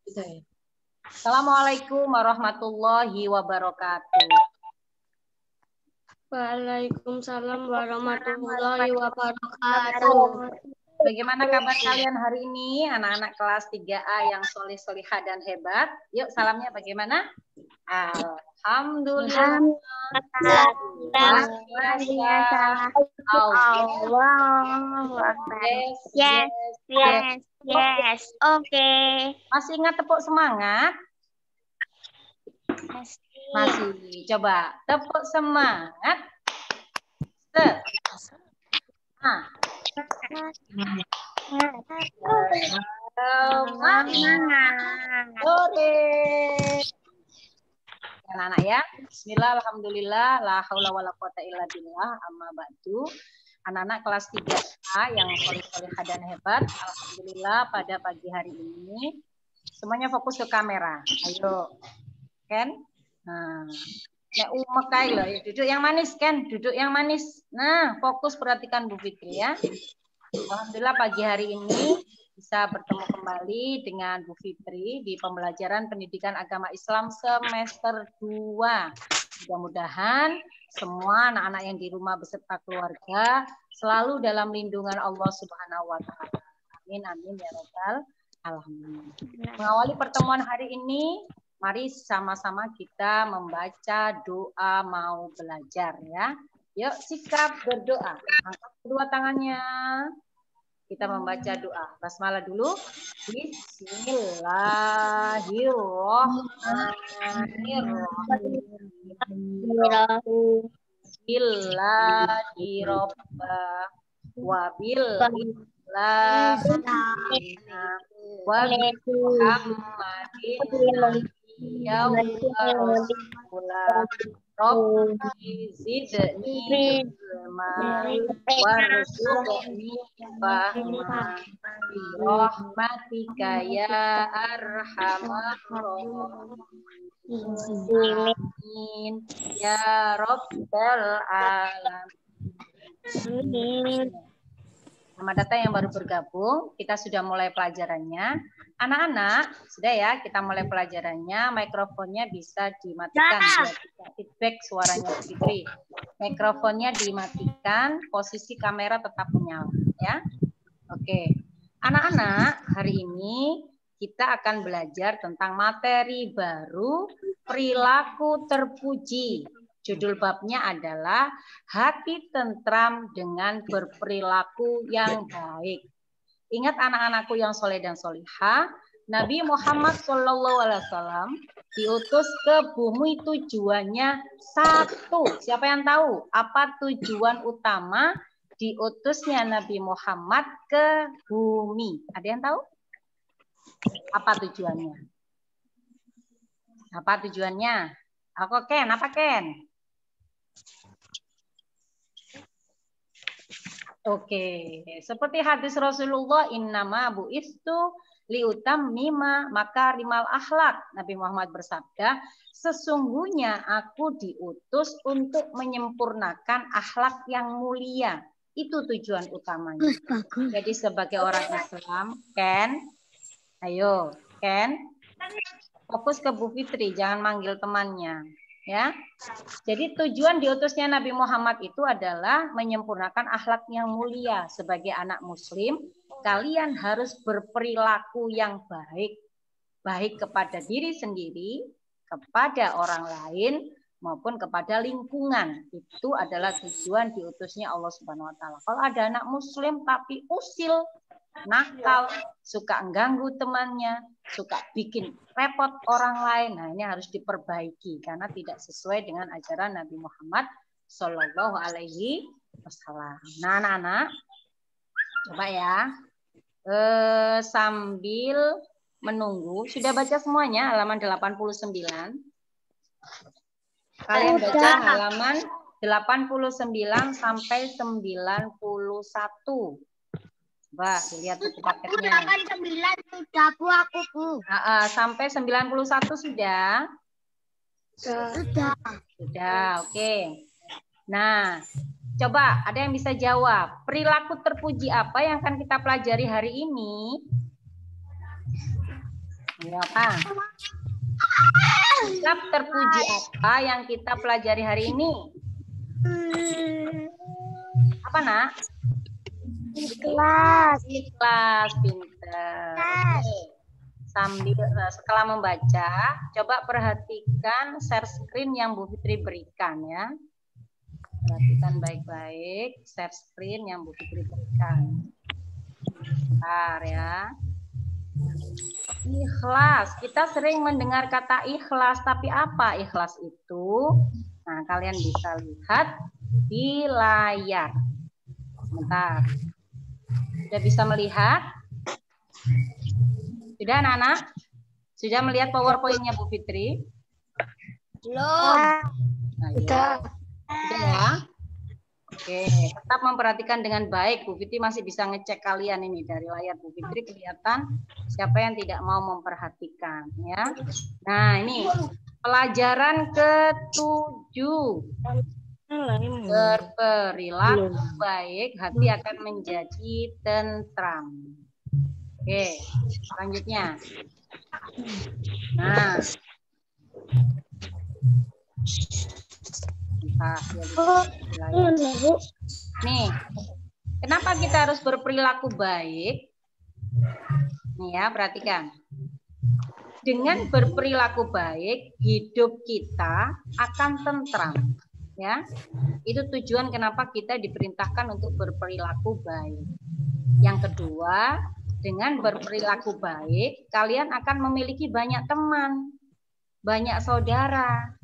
Assalamualaikum warahmatullahi wabarakatuh. Waalaikumsalam warahmatullahi wabarakatuh. Bagaimana kabar kalian hari ini, anak-anak kelas 3A yang soleh-solihah dan hebat? Yuk, salamnya bagaimana? Alhamdulillah. Yes. Oke. Masih ingat tepuk semangat? Masih. Coba tepuk semangat. Sore. Anak-anak ya. Bismillah, alhamdulillah, la haula wala quwata illa billah, amma ba'du. Anak-anak kelas 3A yang soleh-solehah dan hebat, alhamdulillah pada pagi hari ini semuanya fokus ke kamera. Ayo. Ken? Nah, nek umekai loh, duduk yang manis Ken, duduk yang manis. Nah, fokus perhatikan Bu Fitri ya. Alhamdulillah pagi hari ini bisa bertemu kembali dengan Bu Fitri di pembelajaran pendidikan agama Islam semester 2. Mudah-mudahan semua anak-anak yang di rumah beserta keluarga selalu dalam lindungan Allah Subhanahu wa taala. Amin amin ya rabbal alamin. Mengawali pertemuan hari ini, mari sama-sama kita membaca doa mau belajar ya. Yuk sikap berdoa. Angkat kedua tangannya. Kita membaca doa. Basmalah dulu. Bismillahirrahmanirrahim. Bismillahirrahmanirrahim. Wabil Rabbi zidni ilma warzuqni fahma bi rahmatika ya arhamar rahimin ya rabbal alamin. Selamat datang yang baru bergabung. Kita sudah mulai pelajarannya. Anak-anak, sudah ya, kita mulai pelajarannya. Mikrofonnya bisa dimatikan biar tidak feedback suaranya Fitri. Mikrofonnya dimatikan, posisi kamera tetap menyala ya. Oke. Anak-anak, hari ini kita akan belajar tentang materi baru perilaku terpuji. Judul babnya adalah hati tentram dengan berperilaku yang baik. Ingat anak-anakku yang soleh dan solihah, Nabi Muhammad SAW diutus ke bumi tujuannya satu. Siapa yang tahu apa tujuan utama diutusnya Nabi Muhammad ke bumi? Ada yang tahu? Apa tujuannya? Apa tujuannya? Aku Ken, apa Ken? Oke, seperti hadis Rasulullah innama bu'istu liutammima makarimal akhlak. Nabi Muhammad bersabda, sesungguhnya aku diutus untuk menyempurnakan akhlak yang mulia. Itu tujuan utamanya. Jadi sebagai orang Islam, Ken, ayo, Ken, fokus ke Bu Fitri, jangan manggil temannya. Ya, jadi tujuan diutusnya Nabi Muhammad itu adalah menyempurnakan akhlak yang mulia. Sebagai anak muslim, kalian harus berperilaku yang baik. Baik kepada diri sendiri, kepada orang lain, maupun kepada lingkungan. Itu adalah tujuan diutusnya Allah Subhanahu wa taala. Kalau ada anak muslim tapi usil, nakal, suka mengganggu temannya, suka bikin repot orang lain, nah ini harus diperbaiki karena tidak sesuai dengan ajaran Nabi Muhammad Shallallahu Alaihi Wasallam. Nah, anak-anak, coba ya, sambil menunggu, sudah baca semuanya halaman 89. Kalian baca halaman 89 sampai 91. Coba dilihat buku paketnya. 89 sudah Bu, aku Bu. Sampai 91 sudah? Sudah, oke. Nah, coba ada yang bisa jawab. Perilaku terpuji apa yang akan kita pelajari hari ini? Ya, apa? Sikap terpuji apa yang kita pelajari hari ini? Apa, Nak? Ikhlas. Ikhlas, pintar. Sambil setelah membaca, coba perhatikan share screen yang Bu Fitri berikan ya. Perhatikan baik-baik share screen yang Bu Fitri berikan. Bentar ya. Ikhlas. Kita sering mendengar kata ikhlas, tapi apa ikhlas itu? Nah, kalian bisa lihat di layar. Sebentar. Sudah bisa melihat? Sudah, anak-anak? Sudah melihat PowerPoint-nya Bu Fitri? Belum. Nah, ya. Sudah ya? Oke, tetap memperhatikan dengan baik. Bu Fitri masih bisa ngecek kalian ini dari layar Bu Fitri kelihatan siapa yang tidak mau memperhatikan ya. Nah, ini pelajaran ke-7. Berperilaku baik, hati akan menjadi tentram. Oke, selanjutnya. Nah. Nih, kenapa kita harus berperilaku baik? Nih ya, perhatikan. Dengan berperilaku baik, hidup kita akan tentram. Ya, itu tujuan kenapa kita diperintahkan untuk berperilaku baik. Yang kedua, dengan berperilaku baik, kalian akan memiliki banyak teman, banyak saudara.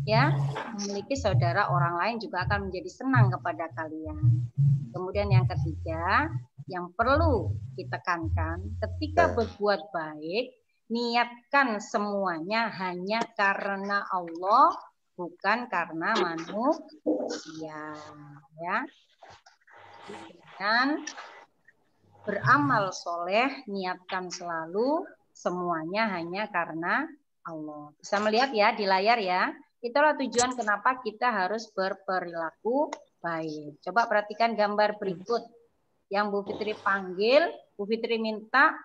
Ya, memiliki saudara orang lain juga akan menjadi senang kepada kalian. Kemudian yang ketiga, yang perlu ditekankan, ketika berbuat baik, niatkan semuanya hanya karena Allah, bukan karena manusia. Ya. Dan beramal soleh, niatkan selalu semuanya hanya karena Allah. Bisa melihat ya di layar ya. Itulah tujuan kenapa kita harus berperilaku baik. Coba perhatikan gambar berikut yang Bu Fitri panggil. Bu Fitri minta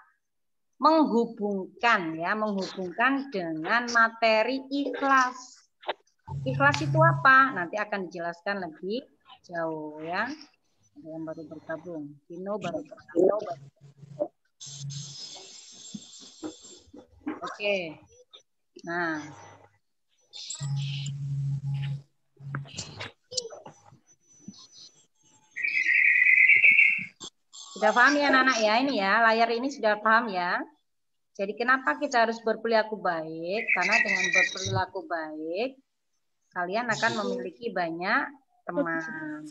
menghubungkan ya, menghubungkan dengan materi ikhlas. Ikhlas itu apa? Nanti akan dijelaskan lebih jauh ya. Yang baru bergabung. Dino baru bergabung. Oke. Nah. Sudah paham ya anak-anak ya? Ini ya, layar ini sudah paham ya? Jadi kenapa kita harus berperilaku baik? Karena dengan berperilaku baik, kalian akan memiliki banyak teman.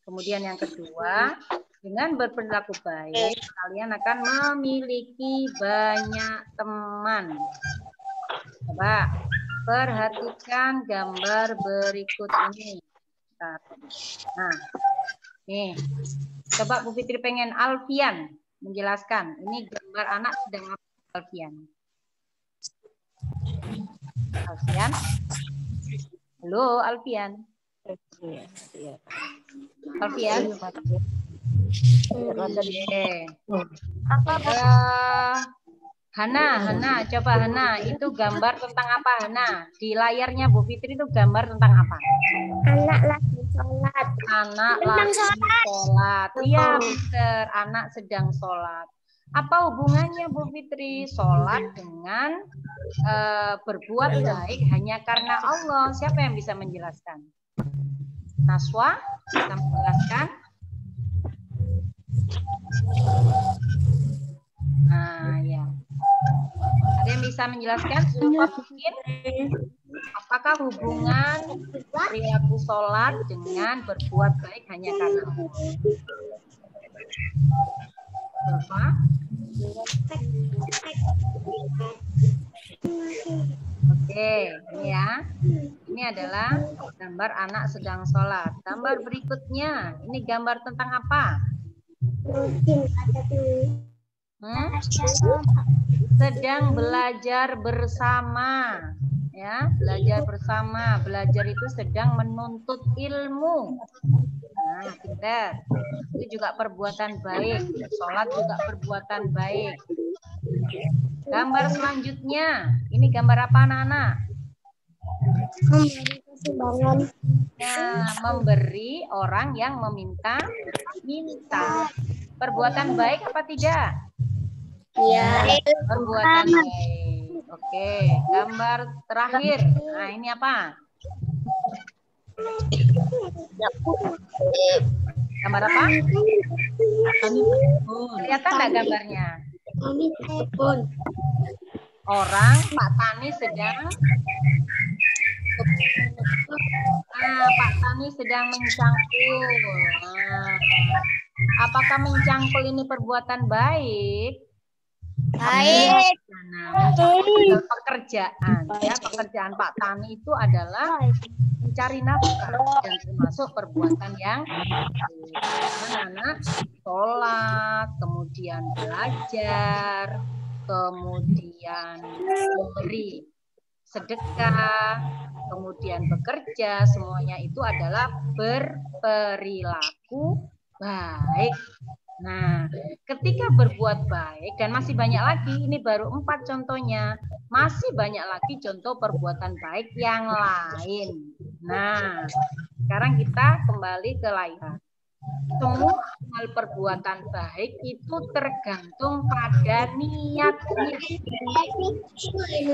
Kemudian yang kedua, dengan berperilaku baik, kalian akan memiliki banyak teman. Coba perhatikan gambar berikut ini. Nah, nih, coba Bu Fitri pengen Alfian menjelaskan. Ini gambar anak sedang apa, Alfian? Alfian? Halo, Alfian. Alfian? Hana, coba Hana, itu gambar tentang apa Hana? Di layarnya Bu Fitri itu gambar tentang apa? Anak lagi sholat. Anak lagi sholat. Iya, benar. Anak sedang sholat. Apa hubungannya Bu Fitri sholat dengan berbuat baik hanya karena Allah? Siapa yang bisa menjelaskan? Naswa bisa menjelaskan? Nah, ya. Ada yang bisa menjelaskan? Mungkin apakah hubungan perilaku sholat dengan berbuat baik hanya karena Allah? Bapak? Oke, ini ya. Ini adalah gambar anak sedang sholat. Gambar berikutnya, ini gambar tentang apa? Sedang belajar bersama. Ya, belajar bersama. Belajar itu sedang menuntut ilmu. Nah, pintar. Itu juga perbuatan baik. Sholat juga perbuatan baik. Gambar selanjutnya. Ini gambar apa anak-anak? Memberi sumbangan. Nah, memberi orang yang meminta. Perbuatan baik apa tidak? Ya. Perbuatan baik. Oke, gambar terakhir. Nah, ini apa? Gambar apa? Kelihatan nggak gambarnya? Orang, Pak Tani sedang Pak Tani sedang mencangkul. Apakah mencangkul ini perbuatan baik? Baik. Nah, mencangkul pekerjaan. Ya, pekerjaan Pak Tani itu adalah mencari nafkah dan termasuk perbuatan yang anak-anak sholat, kemudian belajar, kemudian memberi sedekah, kemudian bekerja, semuanya itu adalah berperilaku baik. Nah, ketika berbuat baik, dan masih banyak lagi, ini baru 4 contohnya, masih banyak lagi contoh perbuatan baik yang lain. Nah, sekarang kita kembali ke layar. Semua hal perbuatan baik itu tergantung pada niatnya.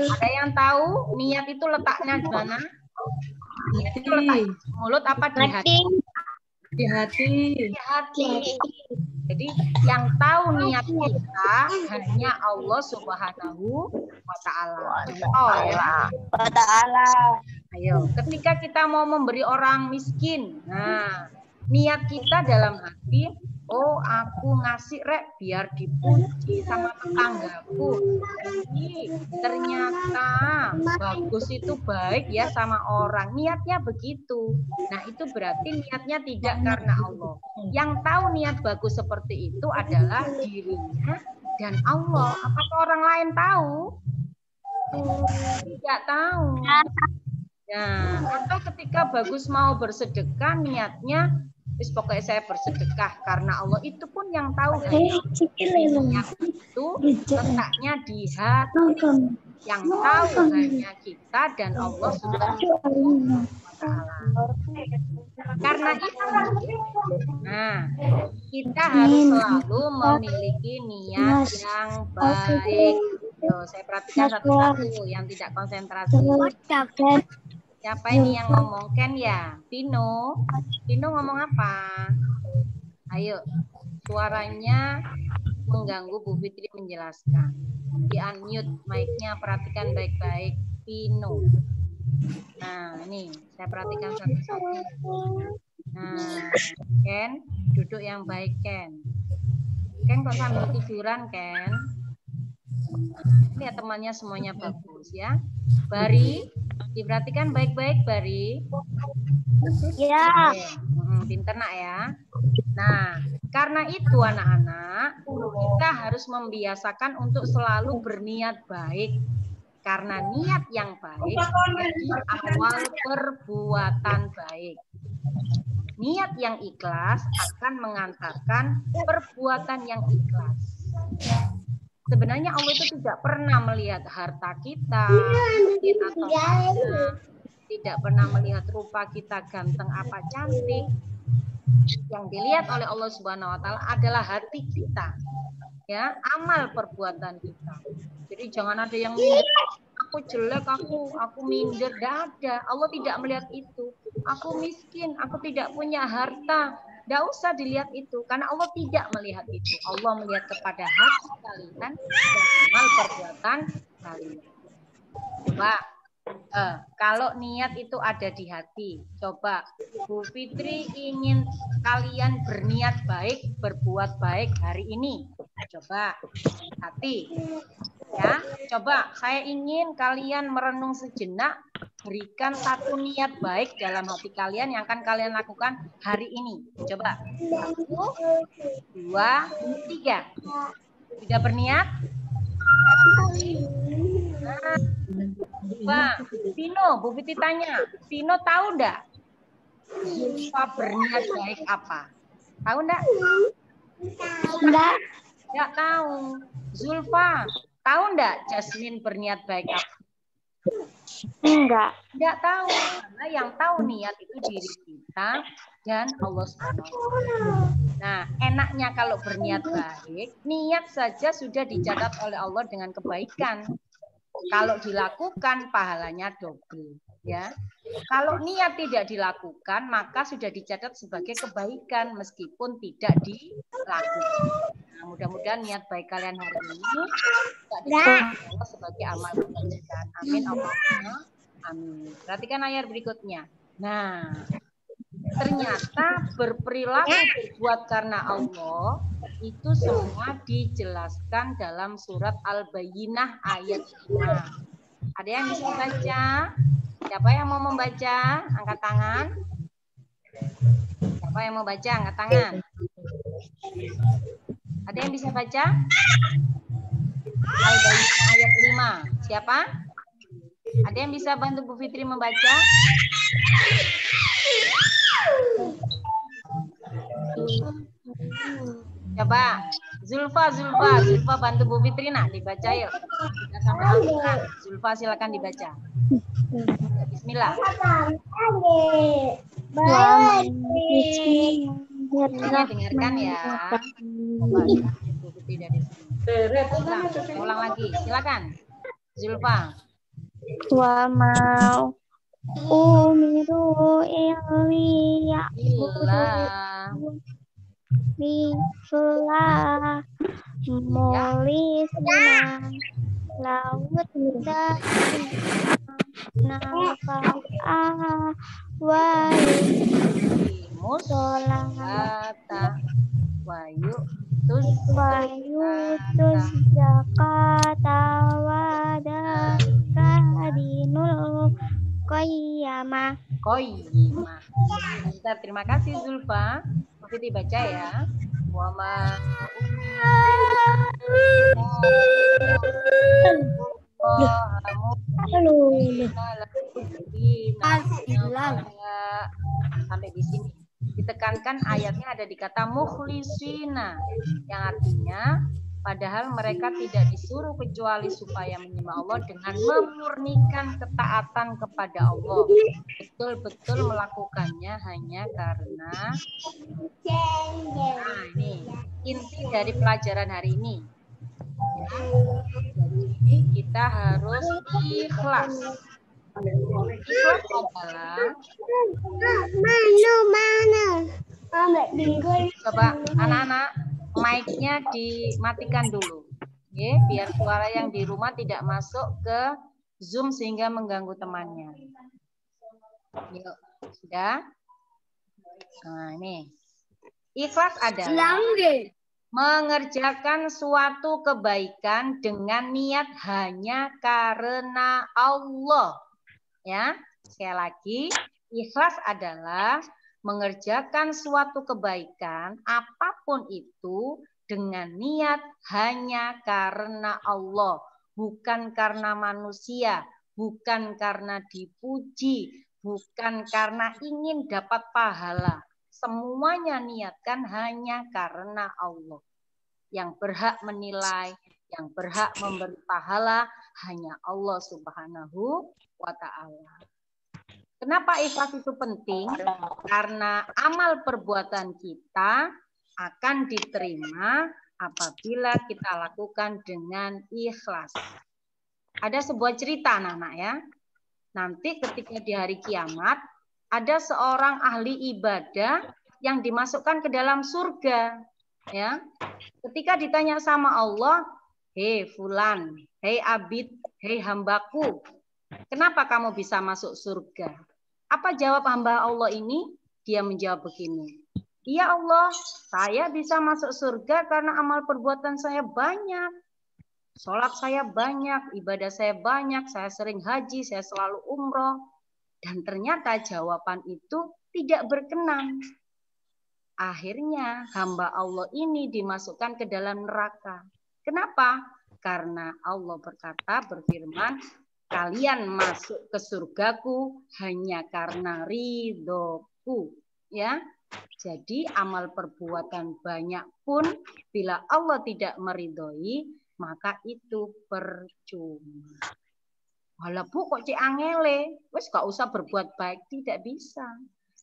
Ada yang tahu niat itu letaknya di mana? Niat itu letak di mulut apa di hati? Di hati. Di hati. Jadi yang tahu niat kita hanya Allah Subhanahu wa Ta'ala. Oh ya. Ayo, ketika kita mau memberi orang miskin, nah niat kita dalam hati, oh aku ngasih rek biar dipuji sama tetanggaku. Jadi ternyata bagus itu baik ya sama orang. Niatnya begitu. Nah itu berarti niatnya tidak karena Allah. Yang tahu niat bagus seperti itu adalah dirinya dan Allah. Apakah orang lain tahu? Tidak tahu. Nah, atau ketika bagus mau bersedekah niatnya pokoknya saya bersedekah karena Allah, itu pun yang tahu niat itu letaknya di hati. Yang tahu hanya kita dan Allah Subhanahu wa Ta'ala. Karena itu, nah kita harus selalu memiliki niat yang baik. Yo, saya perhatikan satu-satu yang tidak konsentrasi. Siapa ini yang ngomong? Ken ya? Pino? Pino ngomong apa? Ayo, suaranya mengganggu Bu Fitri menjelaskan. Di unmute mic-nya, perhatikan baik-baik. Pino. Nah, ini saya perhatikan satu-satu. Nah, Ken, duduk yang baik, Ken. Ken kok sambil tiduran, Ken? Lihat temannya semuanya bagus ya. Bari, diperhatikan baik-baik Bari. Ya. Pinter nak ya. Nah, karena itu anak-anak, kita harus membiasakan untuk selalu berniat baik. Karena niat yang baik jadi awal perbuatan baik. Niat yang ikhlas akan mengantarkan perbuatan yang ikhlas. Sebenarnya Allah itu tidak pernah melihat harta kita, atau tidak pernah melihat rupa kita ganteng apa cantik. Yang dilihat oleh Allah Subhanahu wa Ta'ala adalah hati kita, ya, amal perbuatan kita. Jadi jangan ada yang minder, aku jelek, aku minder, tidak ada. Allah tidak melihat itu. Aku miskin, aku tidak punya harta. Tidak usah dilihat itu, karena Allah tidak melihat itu. Allah melihat kepada hati kalian dan amal perbuatan kalian. Coba, kalau niat itu ada di hati, coba Bu Fitri ingin kalian berniat baik, berbuat baik hari ini. Coba, hati. Ya, coba saya ingin kalian merenung sejenak, berikan satu niat baik dalam hati kalian yang akan kalian lakukan hari ini. Coba. 1, 2, 3. Sudah berniat? Nah, Vino, Bu Fitri tanya, Vino tahu enggak? Berniat baik apa? Tahu enggak? Enggak. Enggak tahu. Zulfa, tahu enggak Jasmine berniat baik apa? Enggak. Enggak tahu. Karena yang tahu niat itu diri kita dan Allah SWT. Nah, enaknya kalau berniat baik, niat saja sudah dicatat oleh Allah dengan kebaikan. Kalau dilakukan, pahalanya double. Ya, kalau niat tidak dilakukan, maka sudah dicatat sebagai kebaikan meskipun tidak dilakukan. Nah, mudah-mudahan niat baik kalian hari ini tidak dicatat Allah sebagai amal kebaikan. Amin. Allahumma amin. Perhatikan ayat berikutnya. Nah, ternyata berperilaku berbuat karena Allah itu semua dijelaskan dalam surat Al-Bayyinah ayat 5. Ada yang bisa baca? Siapa yang mau membaca? Angkat tangan. Siapa yang mau baca? Angkat tangan. Ada yang bisa baca? Al-Bayyinah ayat 5. Siapa? Ada yang bisa bantu Bu Fitri membaca? Coba. Zulfa bantu Bu Fitri nak dibaca yuk. Kita sampai Al-Quran. Zulfa silakan dibaca. Bismillah. Dengarkan ya. Coba Bu Fitri dari sini. Ulang lagi. Silakan. Zulfa. Wa mau umiru illa Bismillah mulisna laut dan nafa'a wa musolata wayu tuz zakata wa dakadinul qayyamah. Bentar, terima kasih Zulfa. Fitri baca ya. Wa ma sampai di sini. Ditekankan ayatnya ada di kata mukhlisina yang artinya padahal mereka tidak disuruh kecuali supaya menyembah Allah dengan memurnikan ketaatan kepada Allah. Betul-betul melakukannya hanya karena ini inti dari pelajaran hari ini. Jadi kita harus ikhlas. Ikhlas adalah coba anak-anak mic-nya dimatikan dulu, ya, biar suara yang di rumah tidak masuk ke Zoom sehingga mengganggu temannya. Yuk, sudah. Nah ini ikhlas adalah mengerjakan suatu kebaikan dengan niat hanya karena Allah. Ya, sekali lagi, ikhlas adalah mengerjakan suatu kebaikan apapun itu dengan niat hanya karena Allah, bukan karena manusia, bukan karena dipuji, bukan karena ingin dapat pahala. Semuanya niatkan hanya karena Allah. Yang berhak menilai, yang berhak memberi pahala hanya Allah Subhanahu wa ta'ala. Kenapa ikhlas itu penting? Karena amal perbuatan kita akan diterima apabila kita lakukan dengan ikhlas. Ada sebuah cerita anak-anak ya. Nanti ketika di hari kiamat ada seorang ahli ibadah yang dimasukkan ke dalam surga. Ya, ketika ditanya sama Allah, hei fulan, hei abid, hei hambaku, kenapa kamu bisa masuk surga? Apa jawab hamba Allah ini? Dia menjawab begini, iya Allah, saya bisa masuk surga karena amal perbuatan saya banyak. Sholat saya banyak, ibadah saya banyak, saya sering haji, saya selalu umroh. Dan ternyata jawaban itu tidak berkenan. Akhirnya hamba Allah ini dimasukkan ke dalam neraka. Kenapa? Karena Allah berfirman, kalian masuk ke surgaku hanya karena ridhoku. Ya, Jadi amal perbuatan banyak pun bila Allah tidak meridhoi, maka itu percuma. Walah Bu kok cek angele, wes gak usah berbuat baik, tidak bisa.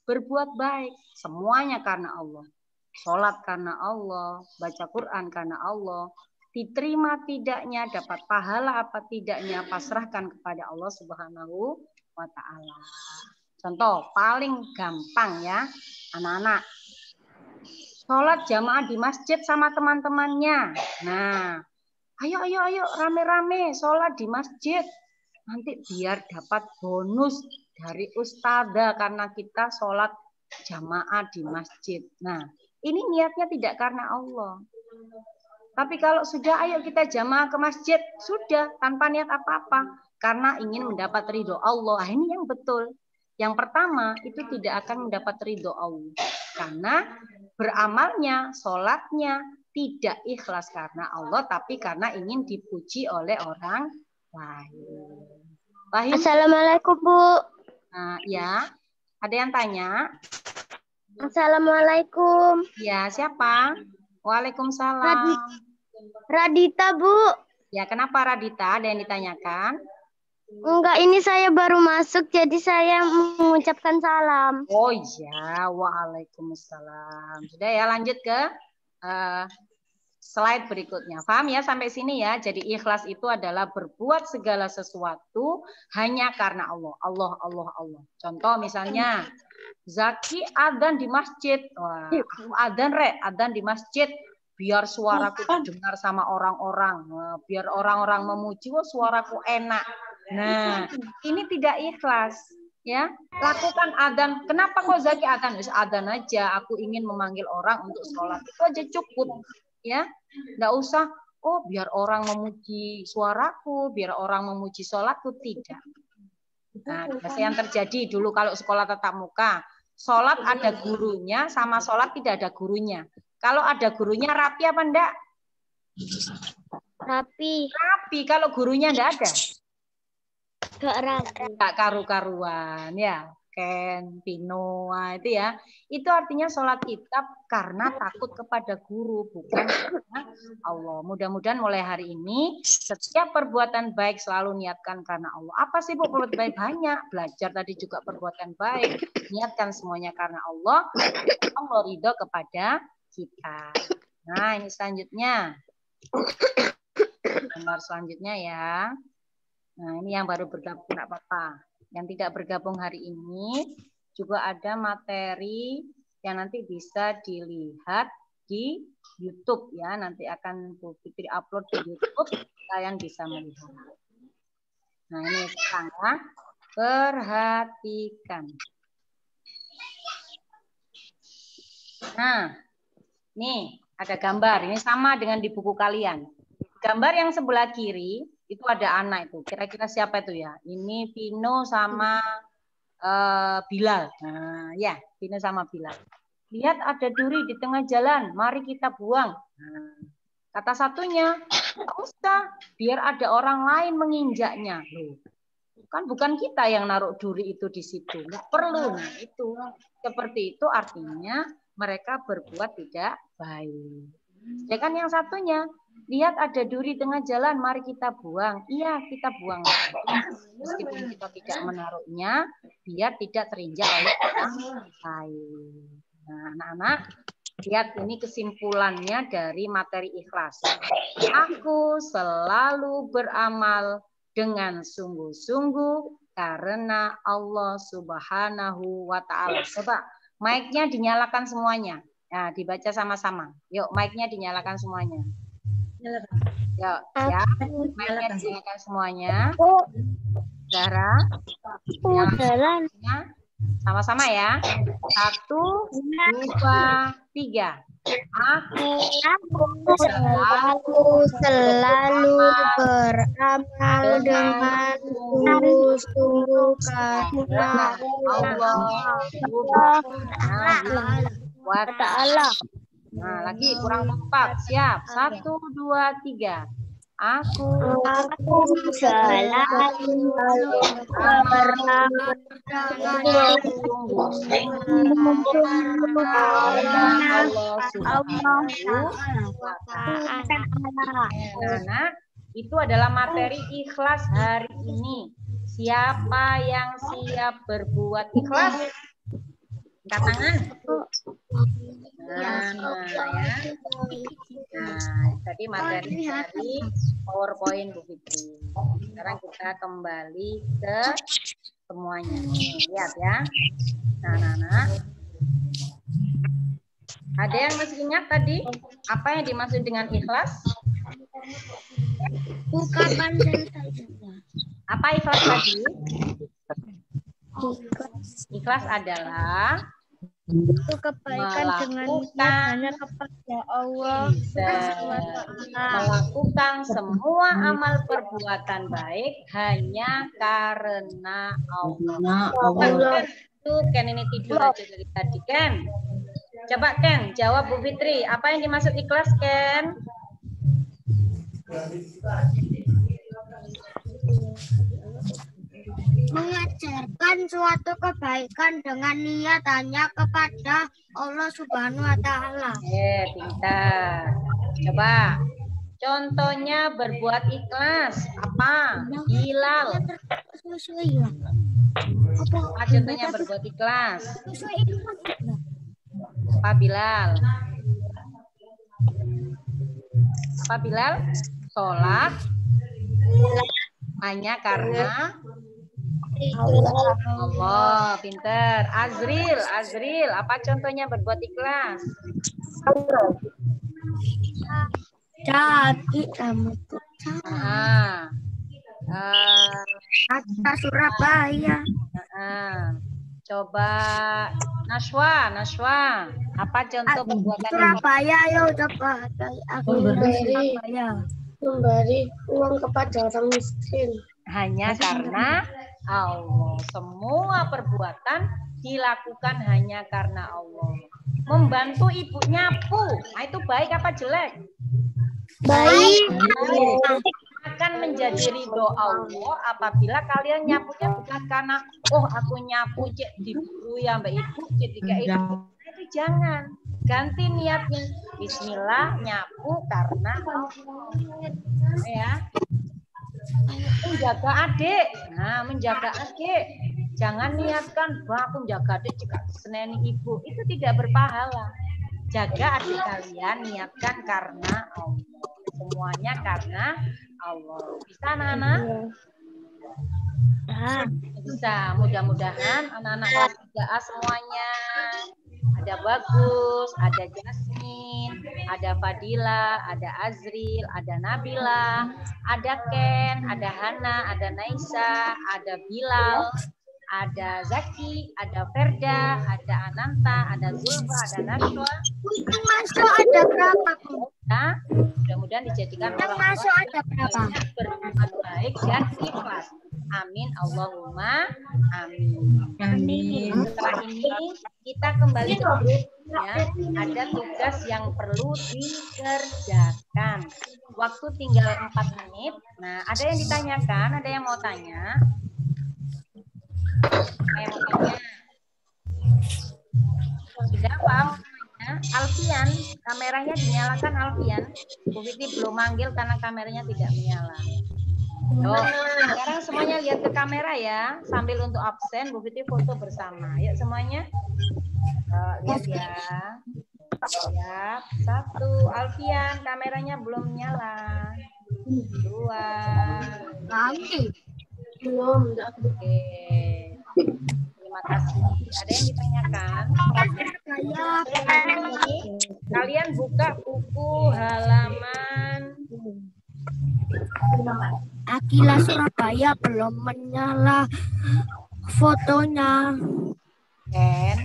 Berbuat baik semuanya karena Allah. Sholat karena Allah, baca Quran karena Allah. Diterima tidaknya, dapat pahala apa tidaknya, pasrahkan kepada Allah Subhanahu wa Ta'ala. Contoh paling gampang ya, anak-anak. Sholat jamaah di masjid sama teman-temannya. Nah, ayo rame-rame sholat di masjid. Nanti biar dapat bonus dari ustadzah karena kita sholat jamaah di masjid. Nah, ini niatnya tidak karena Allah. Tapi kalau sudah ayo kita jamaah ke masjid, sudah tanpa niat apa-apa. Karena ingin mendapat ridho Allah. Nah, ini yang betul. Yang pertama itu tidak akan mendapat ridho Allah. Karena beramalnya, sholatnya tidak ikhlas karena Allah, tapi karena ingin dipuji oleh orang lain. Paham? Assalamualaikum, Bu. Nah, ya, ada yang tanya? Assalamualaikum. Ya, siapa? Waalaikumsalam. Radita, Bu. Ya, kenapa Radita? Ada yang ditanyakan? Enggak, ini saya baru masuk, jadi saya mengucapkan salam. Oh iya, waalaikumsalam. Sudah ya, lanjut ke slide berikutnya. Paham ya sampai sini ya? Jadi ikhlas itu adalah berbuat segala sesuatu hanya karena Allah. Allah. Contoh misalnya, Zaki adzan di masjid. Wah, aku adzan di masjid. Biar suaraku terdengar sama orang-orang. Biar orang-orang memuji, wah suaraku enak. Nah, ini tidak ikhlas. Ya, lakukan adzan. Kenapa kok Zaki adzan? Adzan aja. Aku ingin memanggil orang untuk sholat. Itu aja cukup. Ya, nggak usah. Oh, biar orang memuji suaraku, biar orang memuji sholatku, tidak. Nah, biasa yang terjadi dulu kalau sekolah tatap muka, sholat ada gurunya, sama sholat tidak ada gurunya. Kalau ada gurunya rapi apa enggak? Rapi. Rapi. Kalau gurunya enggak ada? Gak rapi. Enggak karu-karuan ya. Ken, Pino, itu ya. Itu artinya sholat kita karena takut kepada guru, bukan karena Allah. Mudah-mudahan mulai hari ini setiap perbuatan baik selalu niatkan karena Allah. Apa sih Bu perbuatan baik? Banyak. Belajar tadi juga perbuatan baik. Niatkan semuanya karena Allah. Allah ridho kepada kita. Nah, ini selanjutnya. Gambar selanjutnya ya. Nah, ini yang baru bergabung, enggak apa-apa. Yang tidak bergabung hari ini juga ada materi yang nanti bisa dilihat di YouTube ya. Nanti akan Bu Fitri upload di YouTube, kalian bisa melihat. Nah, ini sekarang perhatikan. Nah, nih ada gambar. Ini sama dengan di buku kalian. Gambar yang sebelah kiri itu ada anak itu. Kira-kira siapa itu ya? Ini Pino sama Bilal. Nah, ya, Pino sama Bilal. Lihat ada duri di tengah jalan. Mari kita buang. Nah, kata satunya, nggak usah. Biar ada orang lain menginjaknya. Loh, kan bukan kita yang naruh duri itu di situ. Nggak perlu. Nah, itu. Seperti itu artinya mereka berbuat tidak baik. Ya kan yang satunya, lihat ada duri tengah jalan, mari kita buang. Iya, kita buang. Meskipun kita tidak menaruhnya, biar tidak terinjak oleh orang lain. Nah, anak-anak, lihat ini kesimpulannya dari materi ikhlas. Aku selalu beramal dengan sungguh-sungguh karena Allah Subhanahu wa Ta'ala. Coba, mic-nya dinyalakan semuanya. Nah, dibaca sama-sama. Yuk, mic-nya dinyalakan semuanya. Yuk, ya, mic-nya dinyalakan semuanya. Zahra, Jalan. sama-sama ya. 1, 2, 3. Aku selalu beramal dengan sungguh-sungguh karena Allah wa ta'ala. Nah, lagi kurang kompak. Siap. 1, 2, 3. Aku selalu Anak, itu adalah materi ikhlas hari ini. Siapa yang siap berbuat ikhlas? Angkat tangan. Nah, ya. Nah, tadi materi dari PowerPoint Bu Fitri. Sekarang kita kembali ke semuanya. Lihat ya. Nah. Ada yang masih ingat tadi apa yang dimaksud dengan ikhlas? Apa ikhlas tadi? Ikhlas adalah itu kebaikan dengan hanya kepada Allah, melakukan semua amal perbuatan baik hanya karena Allah. Itu Ken ini tidur aja dari tadi Ken. Coba Ken jawab Bu Fitri, apa yang dimaksud ikhlas Ken? mengajarkan suatu kebaikan dengan niat hanya kepada Allah Subhanahu wa Ta'ala. Pintar. Coba contohnya berbuat ikhlas apa? Bilal. Apa contohnya berbuat ikhlas? Apa Bilal? Apa Bilal? Sholat hanya karena Allah. Pinter. Azril, apa contohnya berbuat ikhlas? Jadi Kata Surabaya. Coba Nashwa, apa contoh perbuatan Surabaya ya coba. Memberi uang kepada orang miskin. Hanya karena Allah. Semua perbuatan dilakukan hanya karena Allah. Membantu ibu nyapu, nah itu baik apa jelek? Baik. Akan menjadi ridho Allah apabila kalian nyapunya bukan karena aku nyapu cek diburu ya Mbak Ibu cek itu jangan. Ganti niatnya. Bismillah nyapu karena Allah. Ya. Menjaga adik. Nah, menjaga adik. Jangan niatkan aku menjaga adik jika seneni ibu. Itu tidak berpahala. Jaga adik kalian, niatkan karena Allah. Semuanya karena Allah. Bisa anak-anak? Bisa. Mudah-mudahan anak-anak kelas 3A semuanya. Ada Bagus, ada Jasmine, ada Fadila, ada Azril, ada Nabila, ada Ken, ada Hana, ada Naisa, ada Bilal, ada Zaki, ada Ferda, ada Ananta, ada Zulfa, ada Nashwa. Yang masuk ada berapa? Nah, mudah-mudahan dijadikan yang masuk ada berapa? Berbuat baik dan ikhlas. Amin, Allahumma amin. Setelah ini kita kembali ke grup ya. Ada tugas yang perlu dikerjakan. Waktu tinggal 4 menit. Nah, ada yang ditanyakan, ada yang mau tanya. Sudah paham? Alfian, kameranya dinyalakan Alfian. Bu Fitri belum manggil karena kameranya tidak menyala. Sekarang semuanya lihat ke kamera ya. Sambil untuk absen, Bu Fitri foto bersama. Yuk semuanya. Lihat ya. Siap. 1. Alfian, kameranya belum nyala. 2. Belum. Oke. Terima kasih. Ada yang ditanyakan? Kalian buka buku halaman Akila Surabaya belum menyala fotonya. Ken.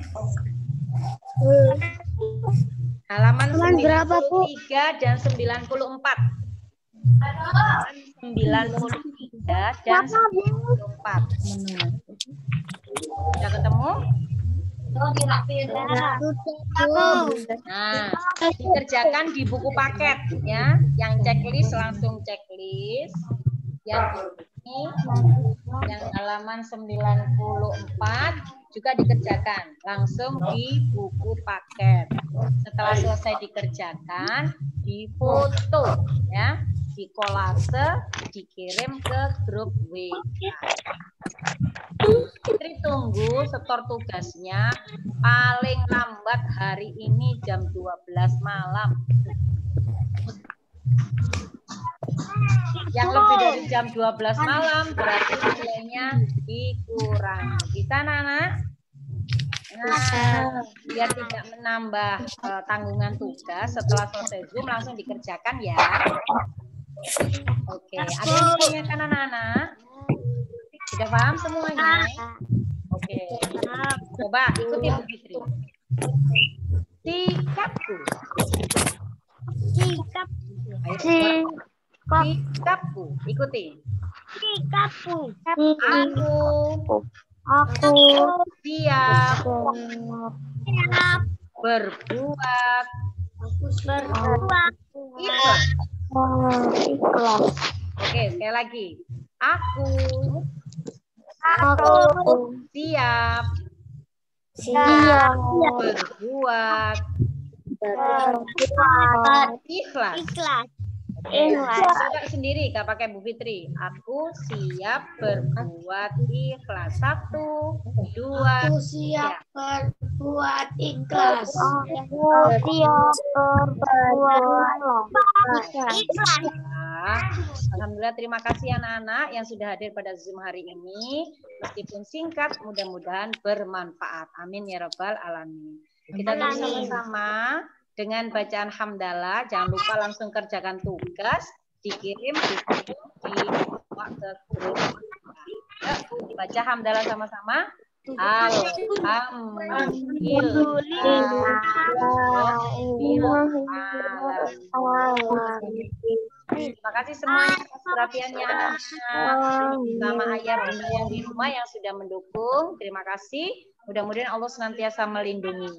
Halaman 93 dan 94. Halaman 93 dan 94. Sudah ketemu? Nah, dikerjakan di buku paket ya. Yang checklist langsung checklist. Yang ini yang halaman 94 juga dikerjakan langsung di buku paket. Setelah selesai dikerjakan, difoto ya, dikolase, dikirim ke grup WA. Fitri tunggu setor tugasnya paling lambat hari ini jam 12 malam. Yang lebih dari jam 12 malam berarti nilainya dikurangi. Bisa, Nana? Nah, biar tidak menambah tanggungan tugas, setelah selesai Zoom langsung dikerjakan ya. Oke, ada yang ditanyakan anak-anak? Sudah paham semuanya? Oke, coba ikuti Bu Fitri. Sikapku. Sikapku, ikuti. Sikapku. Aku siap berbuat ikhlas. Oke, sekali lagi. Aku siap berbuat ikhlas. Coba sendiri, gak pakai Bu Fitri. Aku siap berbuat ikhlas. 1, 2, Aku siap berbuat ikhlas. Alhamdulillah, terima kasih anak-anak yang sudah hadir pada Zoom hari ini. Meskipun singkat, mudah-mudahan bermanfaat. Amin ya rabbal alamin. Kita tulis sama-sama dengan bacaan hamdalah. Jangan lupa langsung kerjakan tugas, dikirim di grup. Dibaca hamdalah sama-sama. Terima kasih semuanya atas perhatiannya anak-anak, sama ayah bunda yang di rumah yang sudah mendukung. Terima kasih. Mudah-mudahan Allah senantiasa melindungi.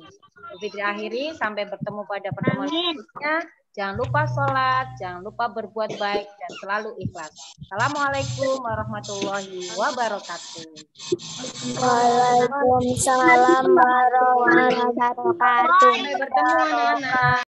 Fitri akhiri, sampai bertemu pada pertemuan berikutnya. Jangan lupa sholat, jangan lupa berbuat baik, dan selalu ikhlas. Assalamualaikum warahmatullahi wabarakatuh. Waalaikumsalam warahmatullahi wabarakatuh. Sampai bertemu anak-anak.